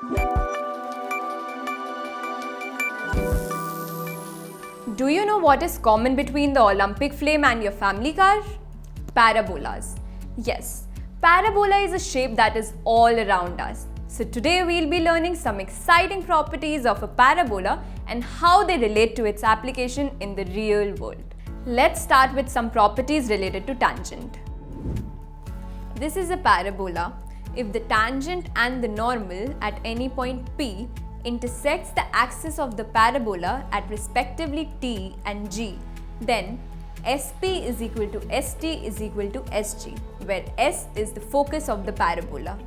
Do you know what is common between the Olympic flame and your family car? Parabolas. Yes, parabola is a shape that is all around us. So today we'll be learning some exciting properties of a parabola and how they relate to its application in the real world. Let's start with some properties related to tangent. This is a parabola. If the tangent and the normal at any point P intersects the axis of the parabola at respectively T and G, then SP is equal to ST is equal to SG, where S is the focus of the parabola.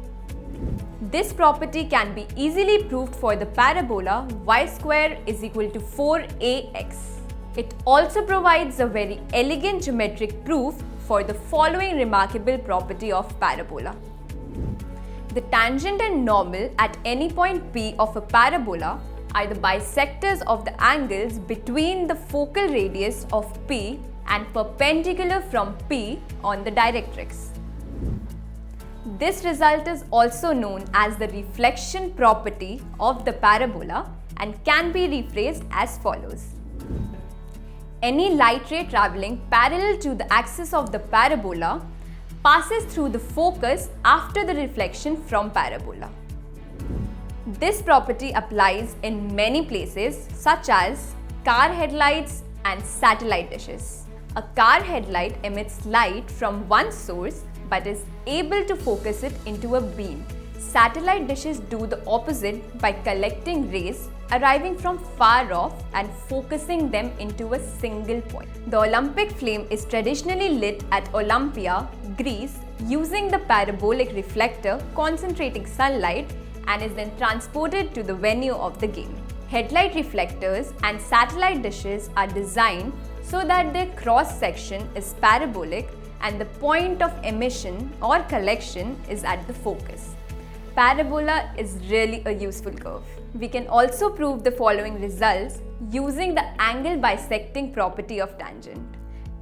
This property can be easily proved for the parabola y square is equal to 4ax. It also provides a very elegant geometric proof for the following remarkable property of parabola. The tangent and normal at any point P of a parabola are the bisectors of the angles between the focal radius of P and perpendicular from P on the directrix. This result is also known as the reflection property of the parabola and can be rephrased as follows. Any light ray travelling parallel to the axis of the parabola passes through the focus after the reflection from parabola. This property applies in many places such as car headlights and satellite dishes. A car headlight emits light from one source but is able to focus it into a beam. Satellite dishes do the opposite by collecting rays arriving from far off and focusing them into a single point. The Olympic flame is traditionally lit at Olympia, Greece, using the parabolic reflector concentrating sunlight and is then transported to the venue of the game. Headlight reflectors and satellite dishes are designed so that their cross section is parabolic and the point of emission or collection is at the focus. Parabola is really a useful curve. We can also prove the following results using the angle bisecting property of tangent.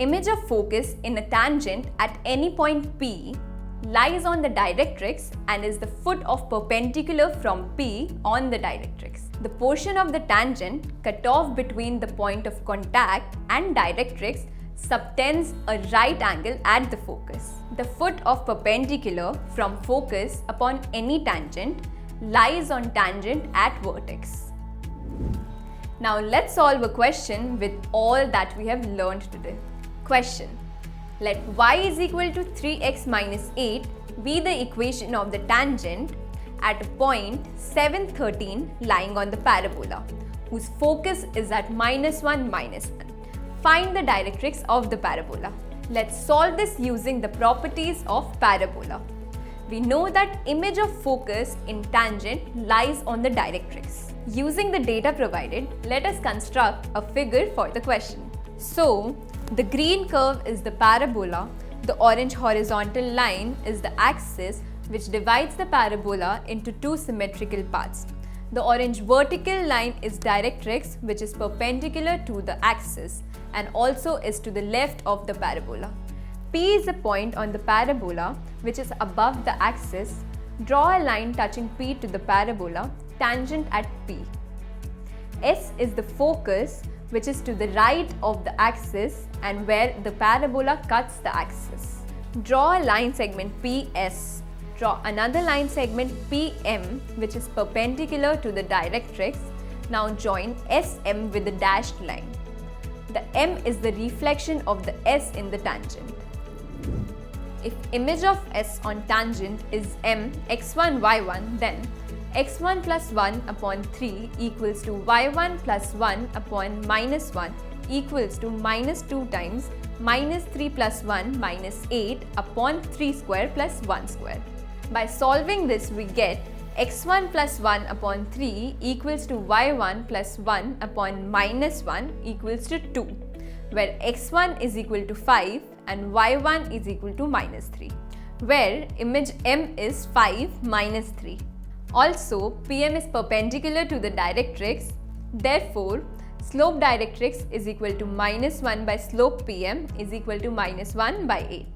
Image of focus in a tangent at any point P lies on the directrix and is the foot of perpendicular from P on the directrix. The portion of the tangent cut off between the point of contact and directrix subtends a right angle at the focus. The foot of perpendicular from focus upon any tangent lies on tangent at vertex. Now let's solve a question with all that we have learned today. Question: let y is equal to 3x minus 8 be the equation of the tangent at a point 7, 13 lying on the parabola, whose focus is at -1, -1. Find the directrix of the parabola. Let's solve this using the properties of parabola. We know that image of focus in tangent lies on the directrix. Using the data provided, let us construct a figure for the question. So, the green curve is the parabola, the orange horizontal line is the axis which divides the parabola into two symmetrical parts. The orange vertical line is directrix, which is perpendicular to the axis and also is to the left of the parabola. P is a point on the parabola which is above the axis. Draw a line touching P to the parabola, tangent at P. S is the focus which is to the right of the axis and where the parabola cuts the axis. Draw a line segment PS. Draw another line segment PM which is perpendicular to the directrix. Now join SM with the dashed line. The M is the reflection of the S in the tangent. If image of S on tangent is M x1 y1, then x1 plus 1 upon 3 equals to y1 plus 1 upon minus 1 equals to minus 2 times minus 3 plus 1 minus 8 upon 3 square plus 1 square. By solving this, we get x1 plus 1 upon 3 equals to y1 plus 1 upon minus 1 equals to 2, where x1 is equal to 5 and y1 is equal to minus 3, where image M is 5 minus 3. Also, PM is perpendicular to the directrix, therefore, slope directrix is equal to minus 1 by slope PM is equal to minus 1 by 8.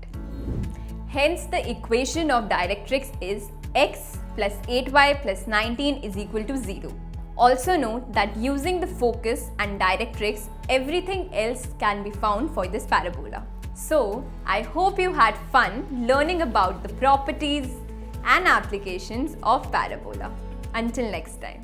Hence, the equation of directrix is x plus 8y plus 19 is equal to 0. Also note that using the focus and directrix, everything else can be found for this parabola. So, I hope you had fun learning about the properties and applications of parabola. Until next time.